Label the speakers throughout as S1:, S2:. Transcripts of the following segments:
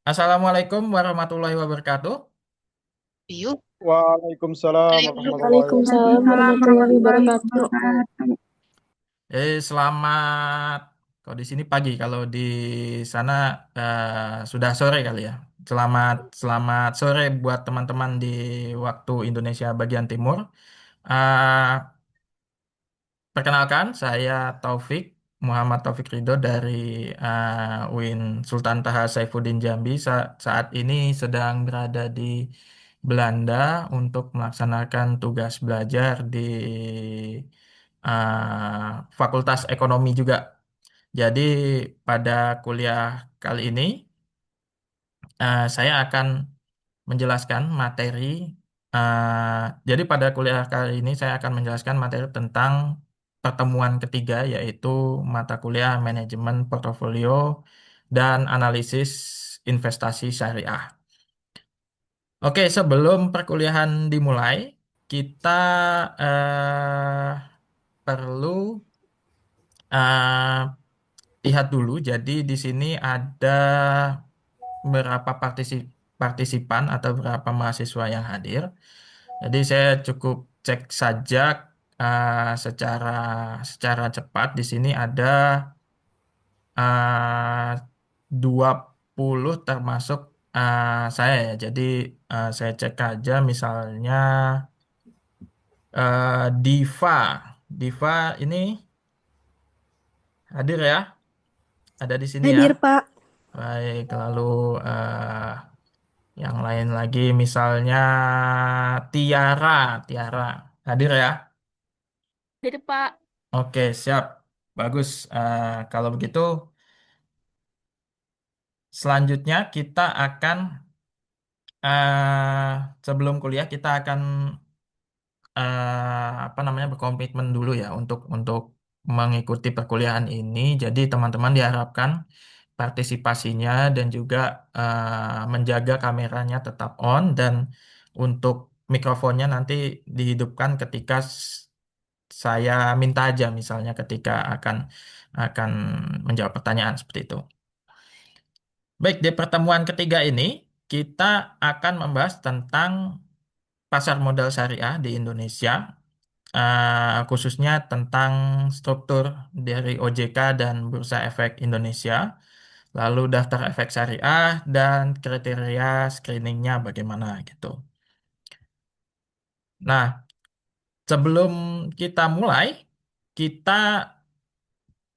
S1: Assalamualaikum warahmatullahi wabarakatuh.
S2: Yuk,
S3: Waalaikumsalam warahmatullahi
S4: Waalaikumsalam
S3: wabarakatuh.
S4: warahmatullahi wabarakatuh.
S1: Selamat. Kalau di sini pagi, kalau di sana sudah sore kali ya. Selamat selamat sore buat teman-teman di waktu Indonesia bagian timur. Eh, Perkenalkan, saya Taufik Muhammad Taufik Ridho dari UIN Sultan Taha Saifuddin Jambi. Saat ini sedang berada di Belanda untuk melaksanakan tugas belajar di Fakultas Ekonomi juga. Jadi pada kuliah kali ini saya akan menjelaskan materi. Jadi pada kuliah kali ini saya akan menjelaskan materi tentang pertemuan ketiga, yaitu mata kuliah manajemen portofolio dan analisis investasi syariah. Oke, sebelum perkuliahan dimulai, kita perlu eh, lihat dulu. Jadi di sini ada berapa partisipan atau berapa mahasiswa yang hadir. Jadi saya cukup cek saja secara secara cepat. Di sini ada 20 termasuk saya ya. Jadi saya cek aja misalnya Diva. Diva ini hadir ya, ada di sini ya.
S4: Hadir, Pak.
S1: Baik, lalu yang lain lagi misalnya Tiara, Tiara hadir ya.
S2: jadi Pak.
S1: Oke, siap. Bagus. Kalau begitu, selanjutnya kita akan sebelum kuliah kita akan apa namanya berkomitmen dulu ya untuk mengikuti perkuliahan ini. Jadi teman-teman diharapkan partisipasinya dan juga menjaga kameranya tetap on dan untuk mikrofonnya nanti dihidupkan ketika saya minta aja misalnya ketika akan menjawab pertanyaan seperti itu. Baik, di pertemuan ketiga ini kita akan membahas tentang pasar modal syariah di Indonesia, khususnya tentang struktur dari OJK dan Bursa Efek Indonesia, lalu daftar efek syariah dan kriteria screeningnya bagaimana gitu. Nah, sebelum kita mulai, kita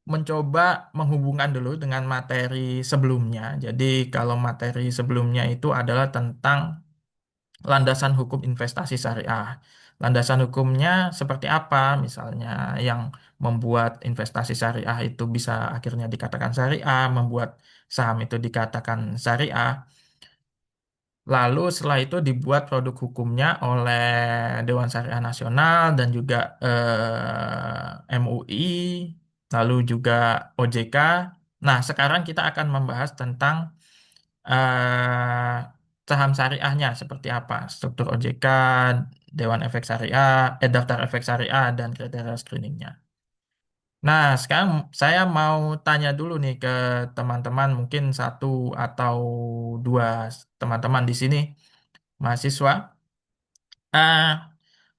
S1: mencoba menghubungkan dulu dengan materi sebelumnya. Jadi kalau materi sebelumnya itu adalah tentang landasan hukum investasi syariah. Landasan hukumnya seperti apa? Misalnya yang membuat investasi syariah itu bisa akhirnya dikatakan syariah, membuat saham itu dikatakan syariah. Lalu setelah itu dibuat produk hukumnya oleh Dewan Syariah Nasional dan juga MUI, lalu juga OJK. Nah, sekarang kita akan membahas tentang saham syariahnya seperti apa, struktur OJK, Dewan Efek Syariah, daftar efek syariah, dan kriteria screeningnya. Nah, sekarang saya mau tanya dulu nih ke teman-teman, mungkin satu atau dua teman-teman di sini, mahasiswa. Ah,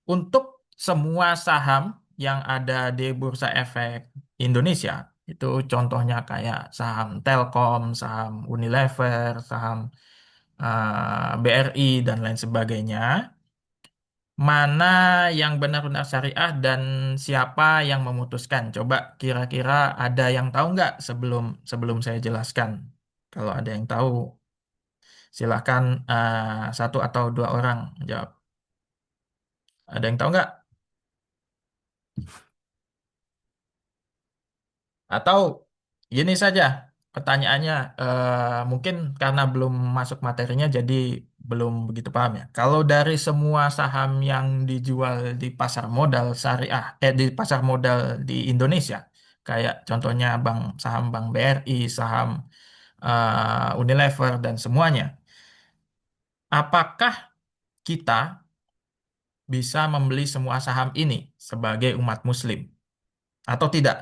S1: untuk semua saham yang ada di Bursa Efek Indonesia, itu contohnya kayak saham Telkom, saham Unilever, saham BRI, dan lain sebagainya. Mana yang benar-benar syariah dan siapa yang memutuskan? Coba kira-kira ada yang tahu nggak sebelum sebelum saya jelaskan? Kalau ada yang tahu, silahkan satu atau dua orang jawab. Ada yang tahu nggak? Atau gini saja pertanyaannya, mungkin karena belum masuk materinya jadi belum begitu paham ya. Kalau dari semua saham yang dijual di pasar modal syariah, di pasar modal di Indonesia, kayak contohnya saham Bank BRI, saham Unilever dan semuanya, apakah kita bisa membeli semua saham ini sebagai umat Muslim atau tidak?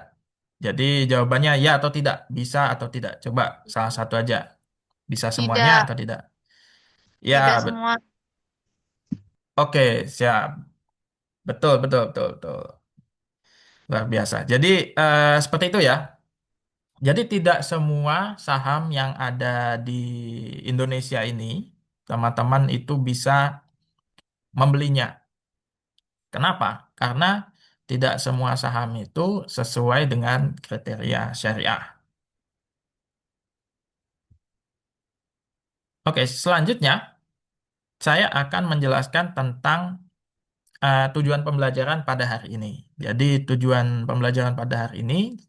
S1: Jadi jawabannya ya atau tidak, bisa atau tidak. Coba salah satu aja. Bisa semuanya
S2: Tidak,
S1: atau tidak?
S2: tidak
S1: Ya,
S2: semua.
S1: oke, siap. Betul, betul, betul, betul. Luar biasa. Jadi, seperti itu ya. Jadi tidak semua saham yang ada di Indonesia ini, teman-teman itu bisa membelinya. Kenapa? Karena tidak semua saham itu sesuai dengan kriteria syariah. Oke, selanjutnya saya akan menjelaskan tentang tujuan pembelajaran pada hari ini. Jadi tujuan pembelajaran pada hari ini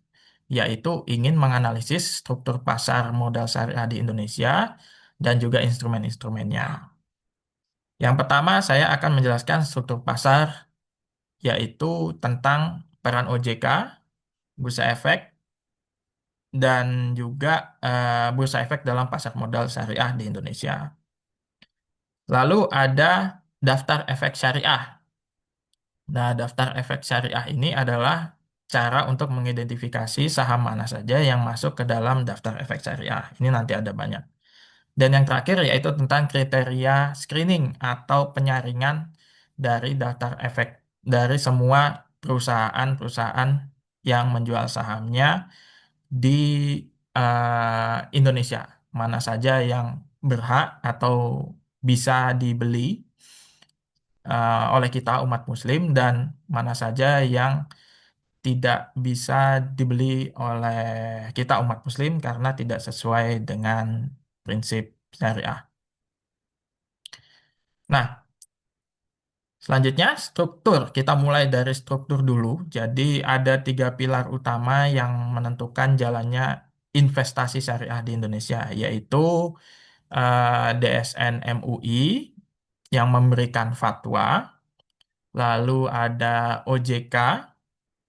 S1: yaitu ingin menganalisis struktur pasar modal syariah di Indonesia dan juga instrumen-instrumennya. Yang pertama, saya akan menjelaskan struktur pasar, yaitu tentang peran OJK, bursa efek, dan juga bursa efek dalam pasar modal syariah di Indonesia. Lalu ada daftar efek syariah. Nah, daftar efek syariah ini adalah cara untuk mengidentifikasi saham mana saja yang masuk ke dalam daftar efek syariah. Ini nanti ada banyak. Dan yang terakhir yaitu tentang kriteria screening atau penyaringan dari daftar efek dari semua perusahaan-perusahaan yang menjual sahamnya di Indonesia. Mana saja yang berhak atau bisa dibeli oleh kita umat Muslim dan mana saja yang tidak bisa dibeli oleh kita umat Muslim karena tidak sesuai dengan prinsip syariah. Nah, selanjutnya struktur. Kita mulai dari struktur dulu. Jadi ada tiga pilar utama yang menentukan jalannya investasi syariah di Indonesia, yaitu DSN MUI yang memberikan fatwa, lalu ada OJK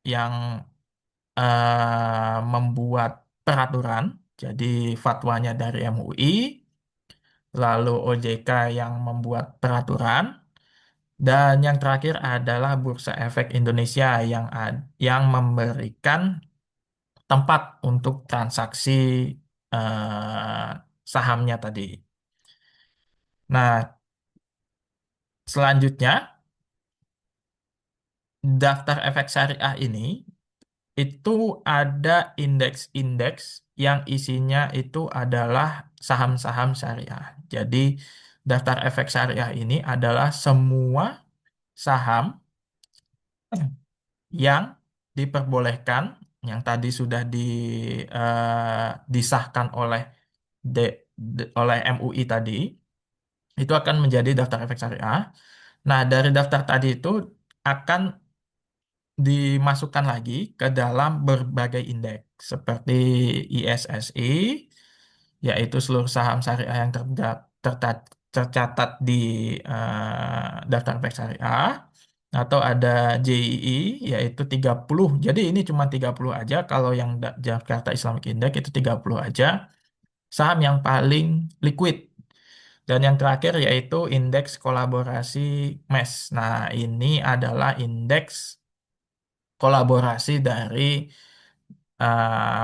S1: yang membuat peraturan, jadi fatwanya dari MUI, lalu OJK yang membuat peraturan, dan yang terakhir adalah Bursa Efek Indonesia yang memberikan tempat untuk transaksi eh, sahamnya tadi. Nah, selanjutnya daftar efek syariah ini itu ada indeks-indeks yang isinya itu adalah saham-saham syariah. Jadi daftar efek syariah ini adalah semua saham yang diperbolehkan, yang tadi sudah disahkan oleh oleh MUI tadi, itu akan menjadi daftar efek syariah. Nah, dari daftar tadi itu akan dimasukkan lagi ke dalam berbagai indeks seperti ISSI, yaitu seluruh saham syariah yang tercatat di daftar efek syariah, atau ada JII, yaitu 30. Jadi ini cuma 30 aja, kalau yang Jakarta Islamic Index itu 30 aja, saham yang paling liquid. Dan yang terakhir yaitu indeks kolaborasi MES. Nah, ini adalah indeks kolaborasi dari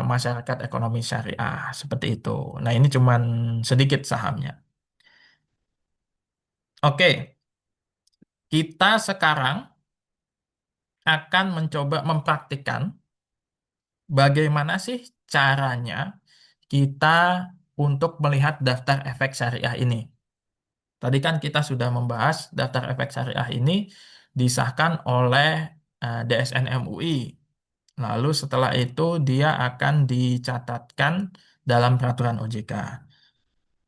S1: masyarakat ekonomi syariah seperti itu. Nah, ini cuman sedikit sahamnya. Oke, kita sekarang akan mencoba mempraktikkan bagaimana sih caranya kita untuk melihat daftar efek syariah ini. Tadi kan kita sudah membahas daftar efek syariah ini disahkan oleh DSN MUI. Lalu setelah itu dia akan dicatatkan dalam peraturan OJK.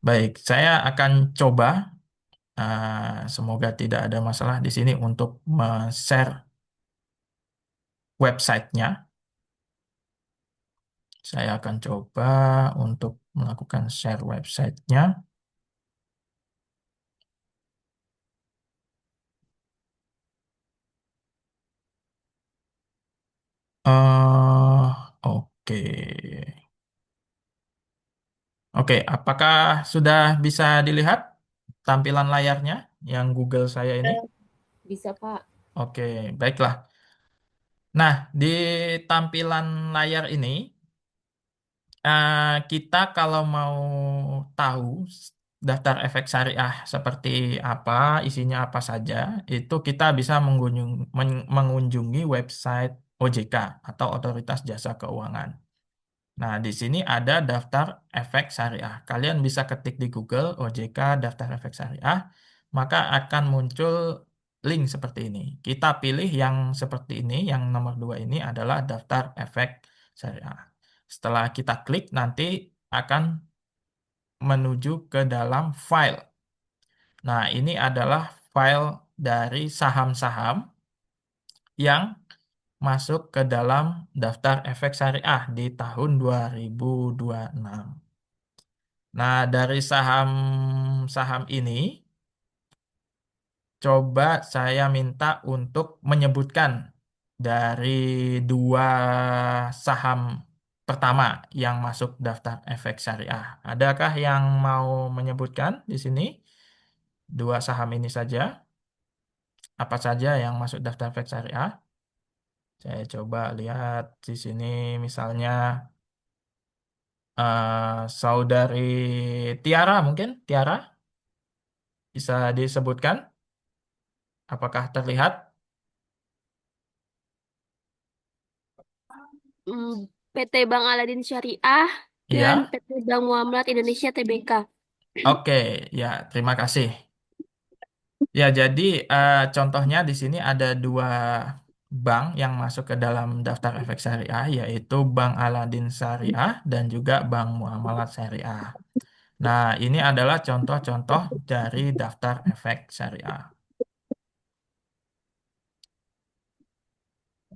S1: Baik, saya akan coba, semoga tidak ada masalah di sini untuk share websitenya. Saya akan coba untuk melakukan share websitenya. Oke. Oke, apakah sudah bisa dilihat tampilan layarnya yang Google saya ini?
S2: Bisa, Pak.
S1: Oke, baiklah. Nah, di tampilan layar ini Kita kalau mau tahu daftar efek syariah seperti apa, isinya apa saja, itu kita bisa mengunjungi website OJK atau Otoritas Jasa Keuangan. Nah, di sini ada daftar efek syariah. Kalian bisa ketik di Google OJK daftar efek syariah, maka akan muncul link seperti ini. Kita pilih yang seperti ini, yang nomor 2 ini adalah daftar efek syariah. Setelah kita klik, nanti akan menuju ke dalam file. Nah, ini adalah file dari saham-saham yang masuk ke dalam daftar efek syariah di tahun 2026. Nah, dari saham-saham ini, coba saya minta untuk menyebutkan dari dua saham pertama yang masuk daftar efek syariah. Adakah yang mau menyebutkan di sini? Dua saham ini saja. Apa saja yang masuk daftar efek syariah? Saya coba lihat di sini misalnya saudari Tiara mungkin? Tiara bisa disebutkan? Apakah terlihat?
S2: Hmm, PT Bank Aladin Syariah dan
S1: Ya.
S2: PT Bank Muamalat Indonesia Tbk.
S1: Oke, ya, terima kasih. Ya, jadi contohnya di sini ada dua bank yang masuk ke dalam daftar efek syariah, yaitu Bank Aladin Syariah dan juga Bank Muamalat Syariah. Nah, ini adalah contoh-contoh dari daftar efek syariah.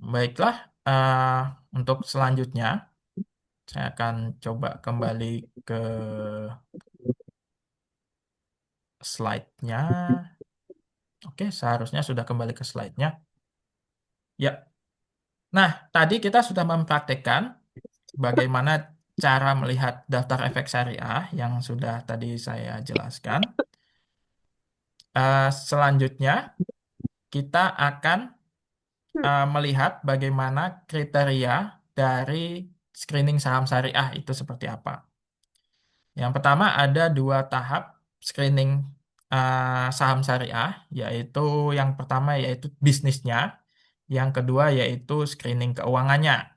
S1: Baiklah, untuk selanjutnya, saya akan coba kembali ke slide-nya. Oke, seharusnya sudah kembali ke slide-nya. Ya, nah, tadi kita sudah mempraktekkan bagaimana cara melihat daftar efek syariah yang sudah tadi saya jelaskan. Selanjutnya, kita akan melihat bagaimana kriteria dari screening saham syariah itu seperti apa. Yang pertama ada dua tahap screening saham syariah, yaitu yang pertama yaitu bisnisnya, yang kedua yaitu screening keuangannya.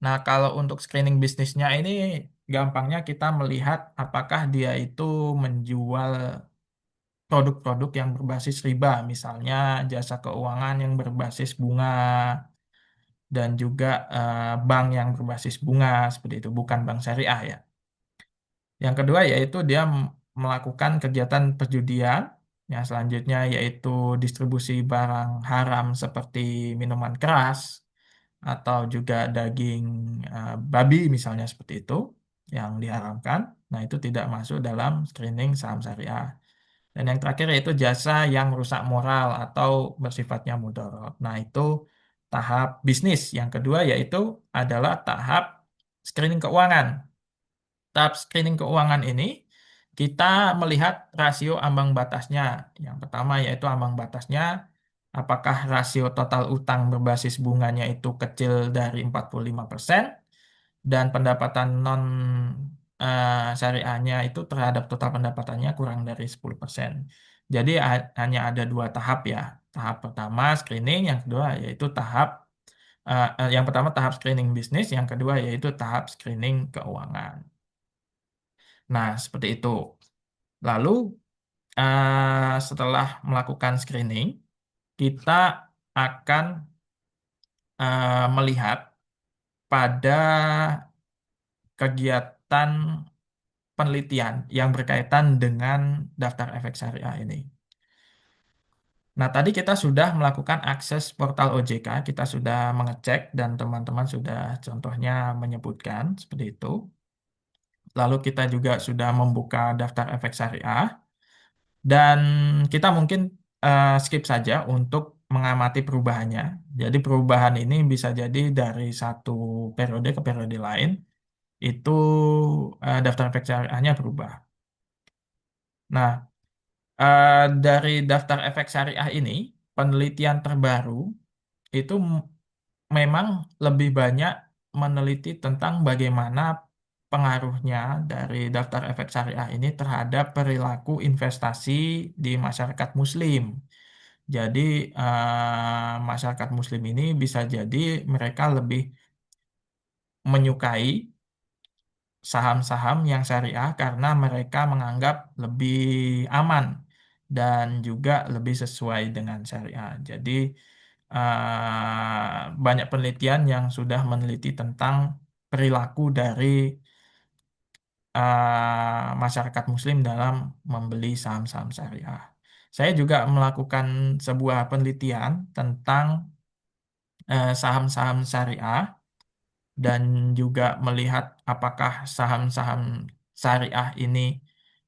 S1: Nah, kalau untuk screening bisnisnya ini gampangnya kita melihat apakah dia itu menjual produk-produk yang berbasis riba, misalnya jasa keuangan yang berbasis bunga dan juga bank yang berbasis bunga seperti itu, bukan bank syariah ya. Yang kedua yaitu dia melakukan kegiatan perjudian. Yang selanjutnya yaitu distribusi barang haram seperti minuman keras atau juga daging babi misalnya seperti itu yang diharamkan. Nah, itu tidak masuk dalam screening saham syariah. Dan yang terakhir yaitu jasa yang merusak moral atau bersifatnya mudarat. Nah, itu tahap bisnis. Yang kedua yaitu adalah tahap screening keuangan. Tahap screening keuangan ini kita melihat rasio ambang batasnya. Yang pertama yaitu ambang batasnya apakah rasio total utang berbasis bunganya itu kecil dari 45% dan pendapatan non syariahnya itu terhadap total pendapatannya kurang dari 10%. Jadi hanya ada dua tahap ya. Tahap pertama screening, yang kedua yaitu yang pertama tahap screening bisnis, yang kedua yaitu tahap screening keuangan. Nah, seperti itu. Lalu setelah melakukan screening, kita akan melihat pada kegiatan penelitian yang berkaitan dengan daftar efek syariah ini. Nah, tadi kita sudah melakukan akses portal OJK, kita sudah mengecek dan teman-teman sudah contohnya menyebutkan seperti itu. Lalu kita juga sudah membuka daftar efek syariah dan kita mungkin skip saja untuk mengamati perubahannya. Jadi perubahan ini bisa jadi dari satu periode ke periode lain, itu daftar efek syariahnya berubah. Nah, dari daftar efek syariah ini, penelitian terbaru itu memang lebih banyak meneliti tentang bagaimana pengaruhnya dari daftar efek syariah ini terhadap perilaku investasi di masyarakat Muslim. Jadi masyarakat Muslim ini bisa jadi mereka lebih menyukai saham-saham yang syariah karena mereka menganggap lebih aman dan juga lebih sesuai dengan syariah. Jadi banyak penelitian yang sudah meneliti tentang perilaku dari masyarakat Muslim dalam membeli saham-saham syariah. Saya juga melakukan sebuah penelitian tentang saham-saham syariah dan juga melihat apakah saham-saham syariah ini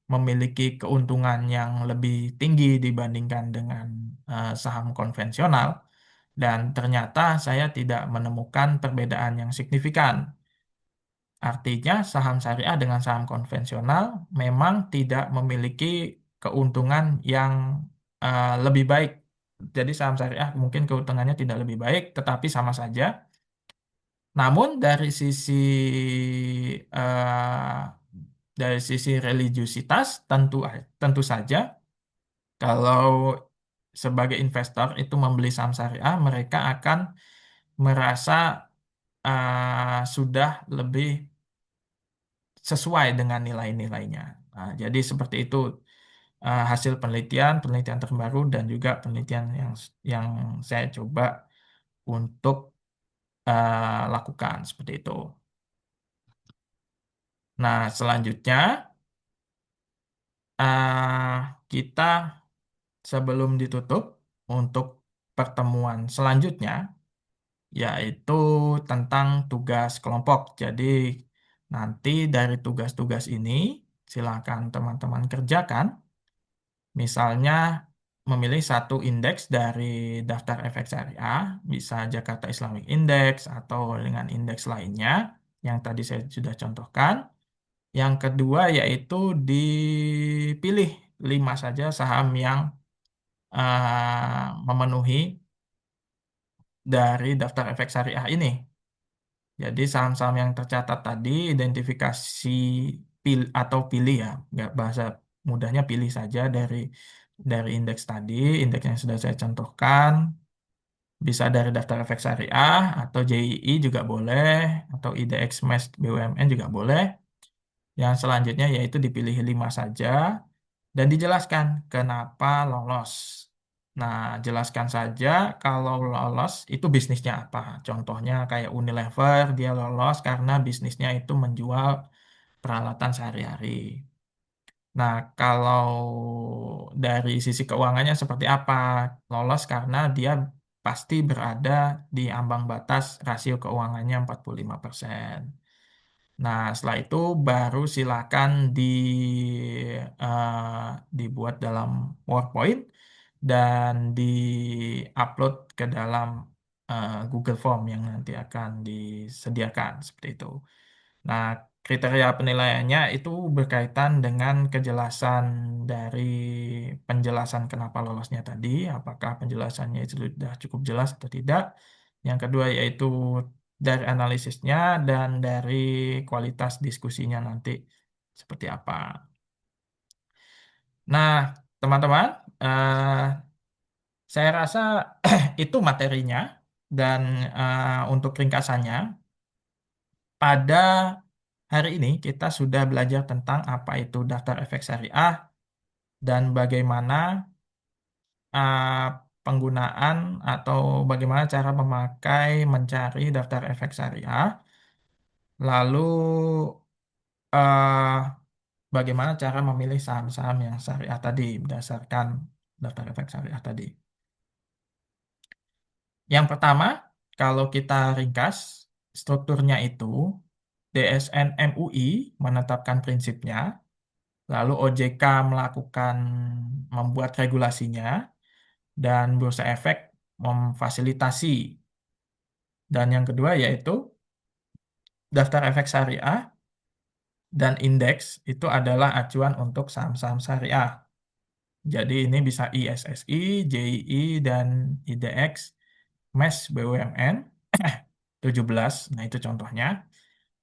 S1: memiliki keuntungan yang lebih tinggi dibandingkan dengan saham konvensional. Dan ternyata saya tidak menemukan perbedaan yang signifikan. Artinya saham syariah dengan saham konvensional memang tidak memiliki keuntungan yang lebih baik. Jadi saham syariah mungkin keuntungannya tidak lebih baik, tetapi sama saja. Namun dari sisi religiusitas tentu saja kalau sebagai investor itu membeli saham syariah mereka akan merasa sudah lebih sesuai dengan nilai-nilainya. Nah, jadi seperti itu hasil penelitian terbaru dan juga penelitian yang saya coba untuk lakukan seperti itu. Nah, selanjutnya kita sebelum ditutup untuk pertemuan selanjutnya yaitu tentang tugas kelompok. Jadi nanti dari tugas-tugas ini silakan teman-teman kerjakan. Misalnya memilih satu indeks dari daftar efek syariah, bisa Jakarta Islamic Index atau dengan indeks lainnya yang tadi saya sudah contohkan. Yang kedua yaitu dipilih 5 saja saham yang memenuhi dari daftar efek syariah ini. Jadi saham-saham yang tercatat tadi identifikasi atau pilih ya, nggak bahasa mudahnya pilih saja dari indeks tadi, indeks yang sudah saya contohkan, bisa dari daftar efek syariah atau JII juga boleh, atau IDX MES BUMN juga boleh. Yang selanjutnya yaitu dipilih 5 saja dan dijelaskan kenapa lolos. Nah, jelaskan saja kalau lolos itu bisnisnya apa. Contohnya kayak Unilever, dia lolos karena bisnisnya itu menjual peralatan sehari-hari. Nah, kalau dari sisi keuangannya seperti apa? Lolos karena dia pasti berada di ambang batas rasio keuangannya 45%. Nah, setelah itu baru silakan eh, dibuat dalam PowerPoint dan di-upload ke dalam Google Form yang nanti akan disediakan seperti itu. Nah, kriteria penilaiannya itu berkaitan dengan kejelasan dari penjelasan kenapa lolosnya tadi, apakah penjelasannya itu sudah cukup jelas atau tidak. Yang kedua yaitu dari analisisnya dan dari kualitas diskusinya nanti seperti apa. Nah, teman-teman, saya rasa itu materinya dan untuk ringkasannya, pada hari ini kita sudah belajar tentang apa itu daftar efek syariah dan bagaimana uh, penggunaan atau bagaimana cara memakai mencari daftar efek syariah. Lalu uh, bagaimana cara memilih saham-saham yang syariah tadi berdasarkan daftar efek syariah tadi. Yang pertama, kalau kita ringkas strukturnya itu DSN MUI menetapkan prinsipnya, lalu OJK melakukan membuat regulasinya, dan Bursa Efek memfasilitasi. Dan yang kedua yaitu daftar efek syariah dan indeks itu adalah acuan untuk saham-saham syariah. Jadi ini bisa ISSI, JII, dan IDX, MES, BUMN 17. Nah itu contohnya.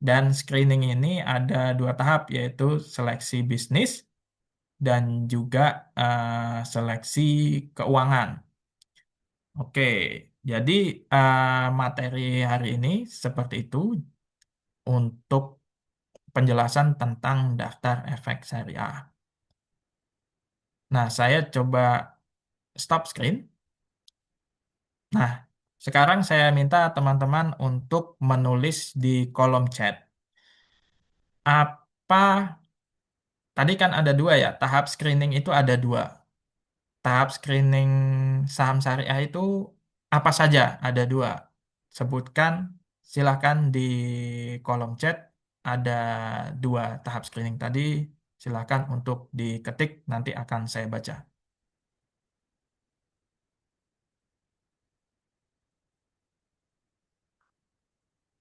S1: Dan screening ini ada dua tahap, yaitu seleksi bisnis dan juga seleksi keuangan. Oke, jadi materi hari ini seperti itu untuk penjelasan tentang daftar efek syariah. Nah, saya coba stop screen. Nah, sekarang saya minta teman-teman untuk menulis di kolom chat. Apa, tadi kan ada dua ya, tahap screening itu ada dua. Tahap screening saham syariah itu apa saja? Ada dua. Sebutkan, silahkan di kolom chat ada dua tahap screening tadi. Silahkan untuk diketik, nanti akan saya baca.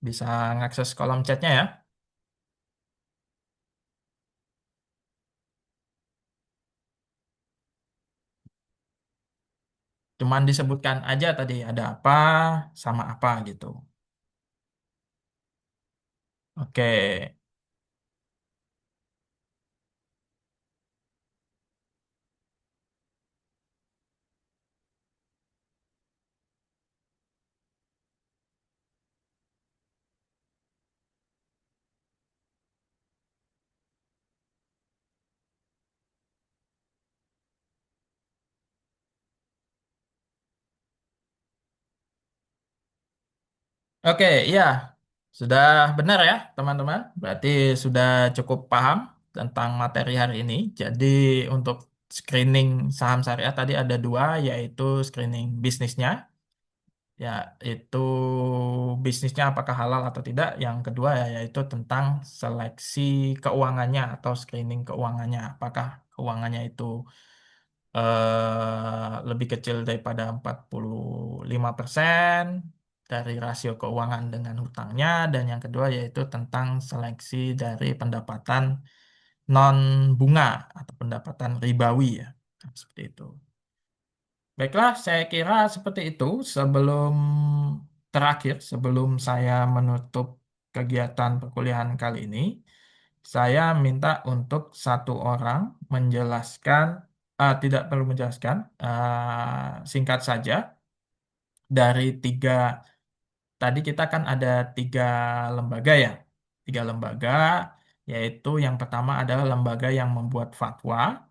S1: Bisa ngakses kolom chatnya ya. Cuman disebutkan aja tadi ada apa sama apa gitu. Oke. Oke, iya. Sudah benar ya, teman-teman. Berarti sudah cukup paham tentang materi hari ini. Jadi untuk screening saham syariah tadi ada dua, yaitu screening bisnisnya, ya itu bisnisnya apakah halal atau tidak. Yang kedua ya, yaitu tentang seleksi keuangannya atau screening keuangannya. Apakah keuangannya itu lebih kecil daripada 45% dari rasio keuangan dengan hutangnya, dan yang kedua yaitu tentang seleksi dari pendapatan non bunga atau pendapatan ribawi ya. Nah, seperti itu. Baiklah, saya kira seperti itu. Sebelum terakhir, sebelum saya menutup kegiatan perkuliahan kali ini, saya minta untuk satu orang menjelaskan, tidak perlu menjelaskan, singkat saja dari tiga, tadi kita kan ada tiga lembaga ya, tiga lembaga, yaitu yang pertama adalah lembaga yang membuat fatwa,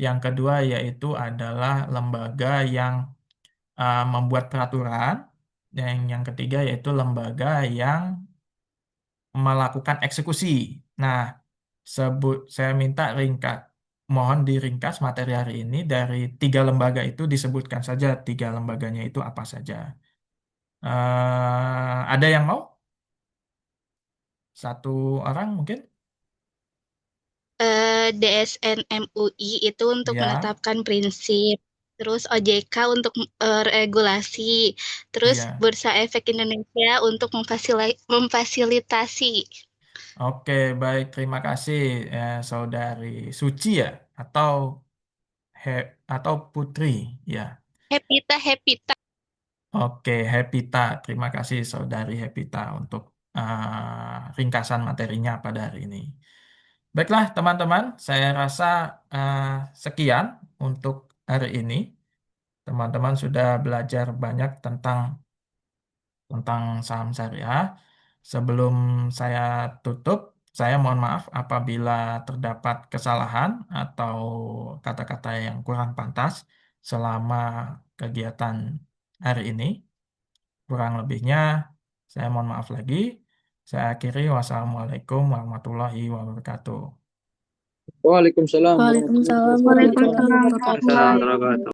S1: yang kedua yaitu adalah lembaga yang membuat peraturan, dan yang ketiga yaitu lembaga yang melakukan eksekusi. Nah, saya minta mohon diringkas materi hari ini dari tiga lembaga itu, disebutkan saja tiga lembaganya itu apa saja. Ada yang mau? Satu orang mungkin?
S4: DSN MUI itu untuk
S1: Ya,
S4: menetapkan prinsip, terus OJK untuk regulasi, terus
S1: ya.
S4: Bursa Efek Indonesia untuk memfasilitasi.
S1: Oke, baik. Terima kasih, Saudari Suci ya, atau atau Putri ya.
S4: Hepita.
S1: Oke, Hepita. Terima kasih Saudari Hepita untuk ringkasan materinya pada hari ini. Baiklah, teman-teman, saya rasa uh, sekian untuk hari ini. Teman-teman sudah belajar banyak tentang saham syariah. Sebelum saya tutup, saya mohon maaf apabila terdapat kesalahan atau kata-kata yang kurang pantas selama kegiatan hari ini. Kurang lebihnya, saya mohon maaf lagi. Saya akhiri, wassalamualaikum warahmatullahi wabarakatuh.
S3: Waalaikumsalam warahmatullahi
S2: Waalaikumsalam
S3: wabarakatuh.
S2: warahmatullahi wabarakatuh.
S5: Assalamualaikum warahmatullahi wabarakatuh.